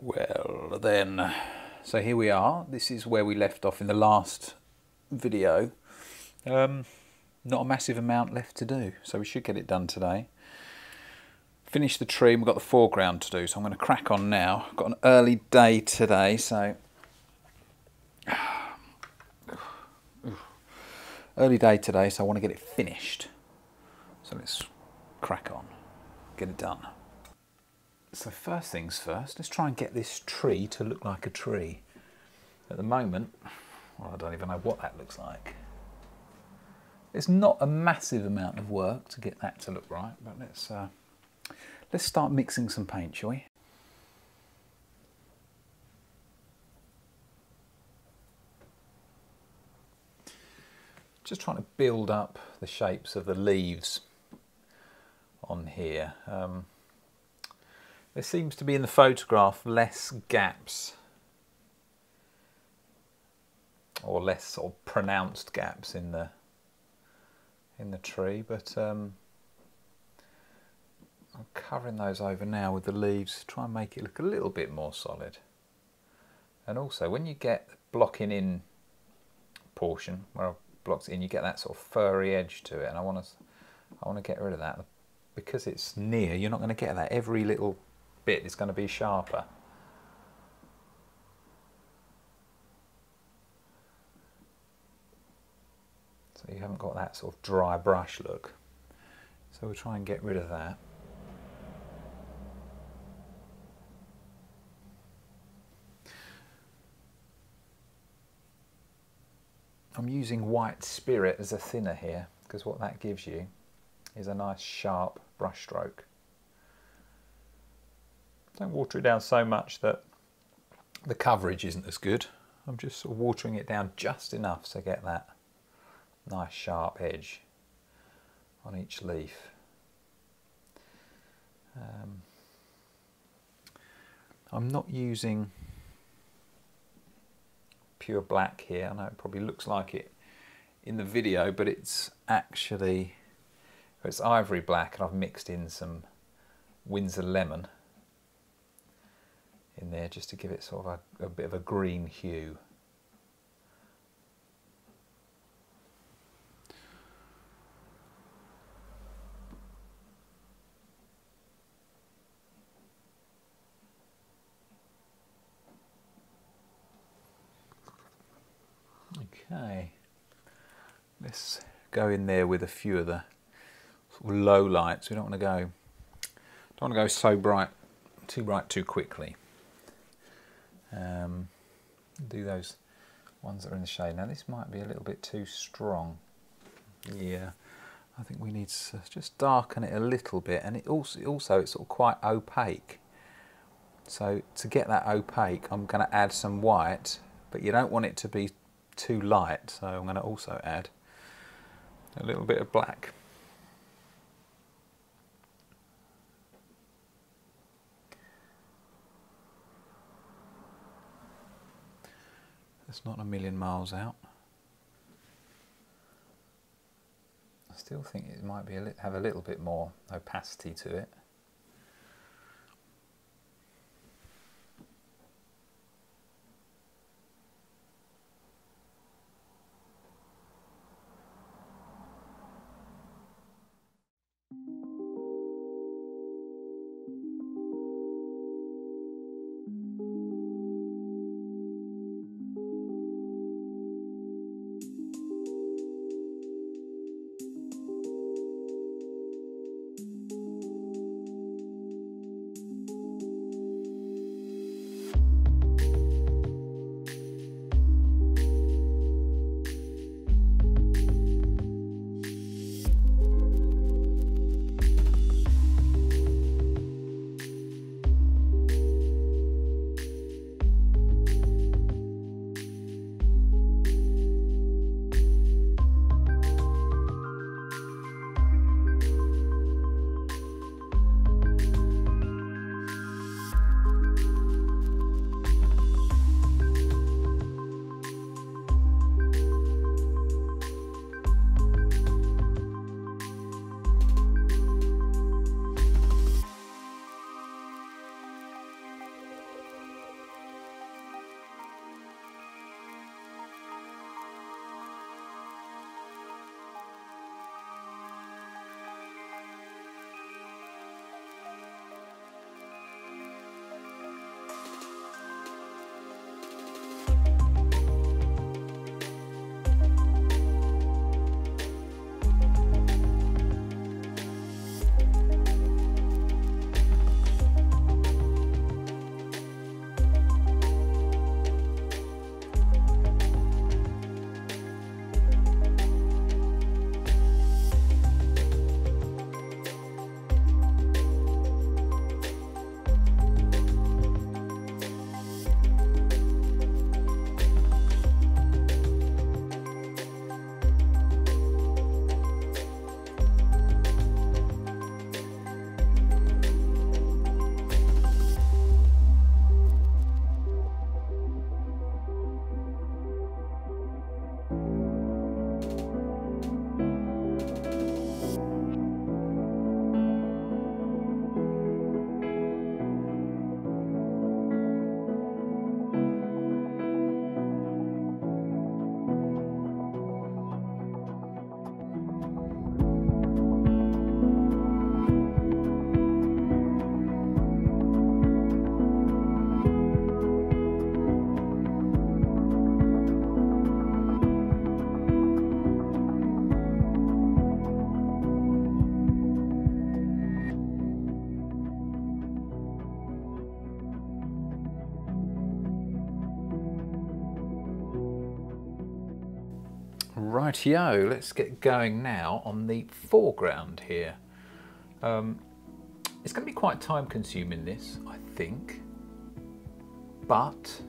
Well then, so here we are. This is where we left off in the last video. Not a massive amount left to do, so we should get it done today. Finished the tree and we've got the foreground to do, so I'm going to crack on now. I've got an early day today, so early day today, so I want to get it finished. So let's crack on, get it done. So first things first, let's try and get this tree to look like a tree. At the moment, well, I don't even know what that looks like. It's not a massive amount of work to get that to look right, but let's start mixing some paint, shall we? Just trying to build up the shapes of the leaves on here. There seems to be in the photograph less gaps, or less sort of pronounced gaps in the tree, but I'm covering those over now with the leaves to try and make it look a little bit more solid. And also when you get the blocking in portion where I've blocked it in, you get that sort of furry edge to it, and I want to get rid of that. Because it's near, you're not going to get that. Every little bit is going to be sharper. So you haven't got that sort of dry brush look. So we'll try and get rid of that. I'm using white spirit as a thinner here, because what that gives you is a nice sharp brush stroke. Don't water it down so much that the coverage isn't as good. I'm just sort of watering it down just enough to get that nice sharp edge on each leaf. I'm not using pure black here. I know it probably looks like it in the video, but it's actually, it's ivory black, and I've mixed in some Windsor lemon in there just to give it sort of a bit of a green hue. Okay, let's go in there with a few of the sort of low lights. We don't want to go so bright too quickly. Do those ones that are in the shade. Now this might be a little bit too strong. Yeah, I think we need to just darken it a little bit, and it also it's sort of quite opaque. So to get that opaque, I'm going to add some white, but you don't want it to be too light, so I'm going to also add a little bit of black. It's not a million miles out. I still think it might be have a little bit more opacity to it. Rightio, let's get going now on the foreground here. It's going to be quite time consuming this, I think, but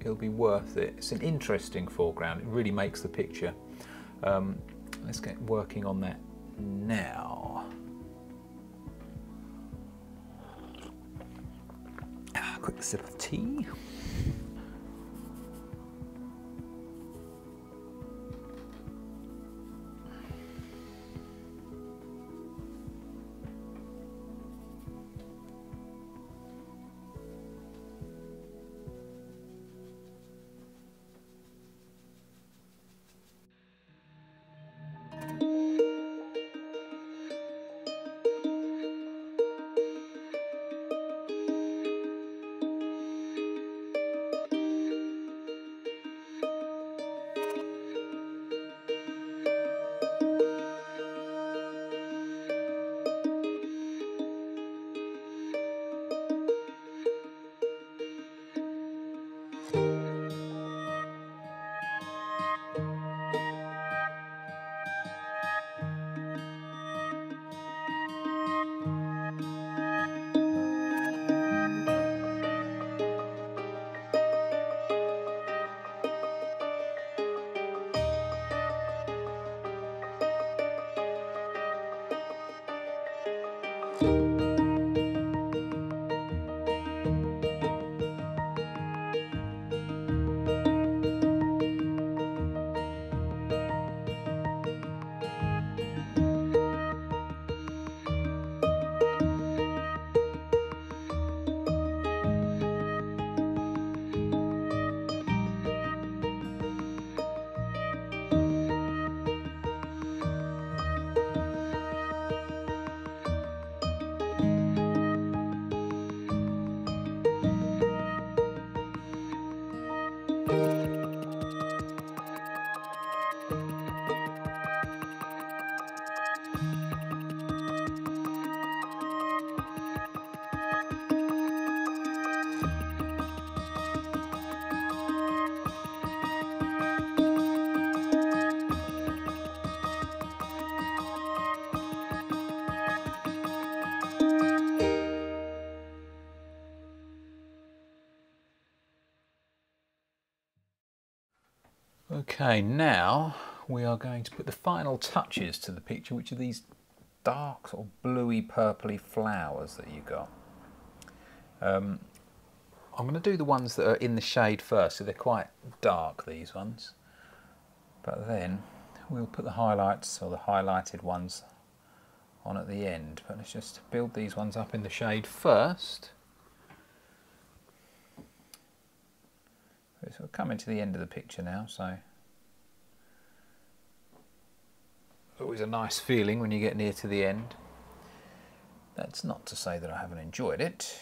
it'll be worth it. It's an interesting foreground, it really makes the picture. Let's get working on that now. Quick sip of tea. Okay, now we are going to put the final touches to the picture, which are these dark sort of bluey purpley flowers that you got. I'm going to do the ones that are in the shade first, so they're quite dark, these ones, but then we'll put the highlights or the highlighted ones on at the end. But let's just build these ones up in the shade first. So we're coming to the end of the picture now, so always a nice feeling when you get near to the end. That's not to say that I haven't enjoyed it.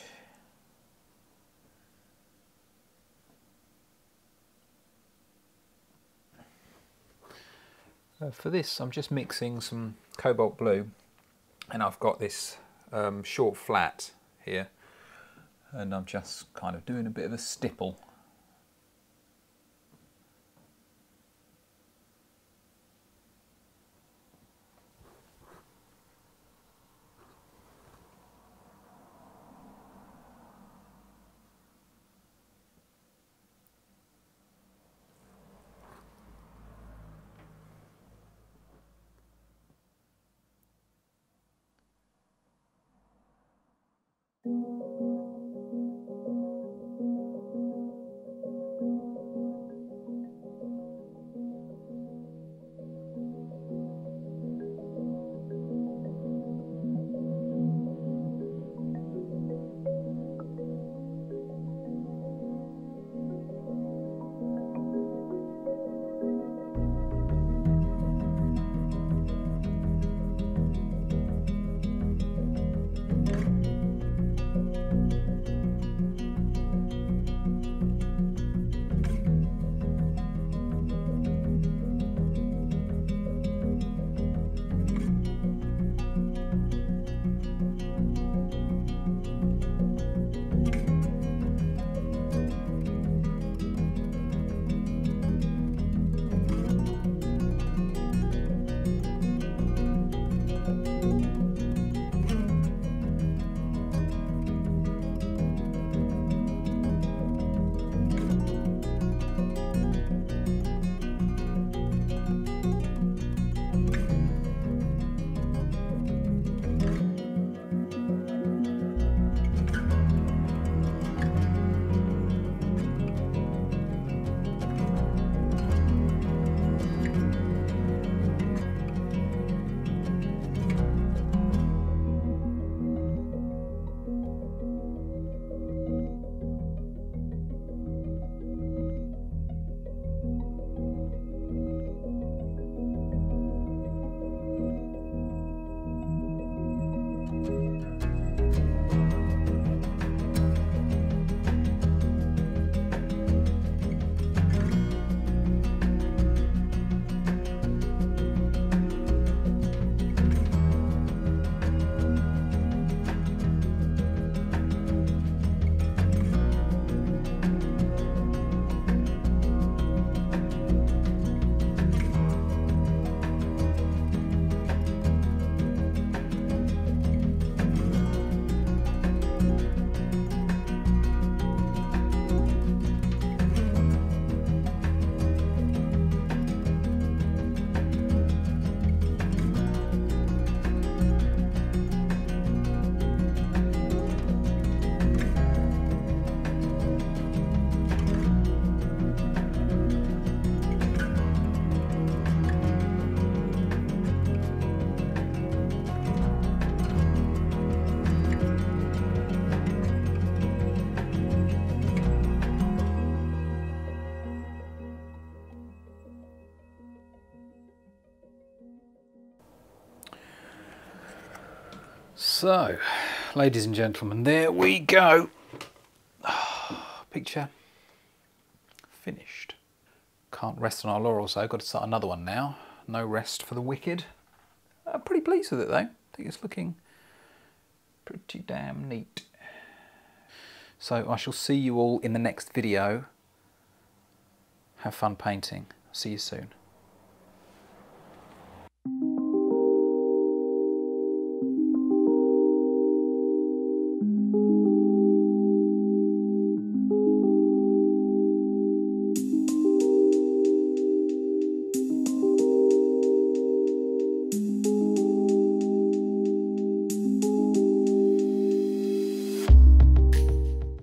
For this I'm just mixing some cobalt blue, and I've got this short flat here, and I'm just kind of doing a bit of a stipple. So, ladies and gentlemen, there we go. Picture finished. Can't rest on our laurels though, got to start another one now. No rest for the wicked. I'm pretty pleased with it though. I think it's looking pretty damn neat. So I shall see you all in the next video. Have fun painting. See you soon.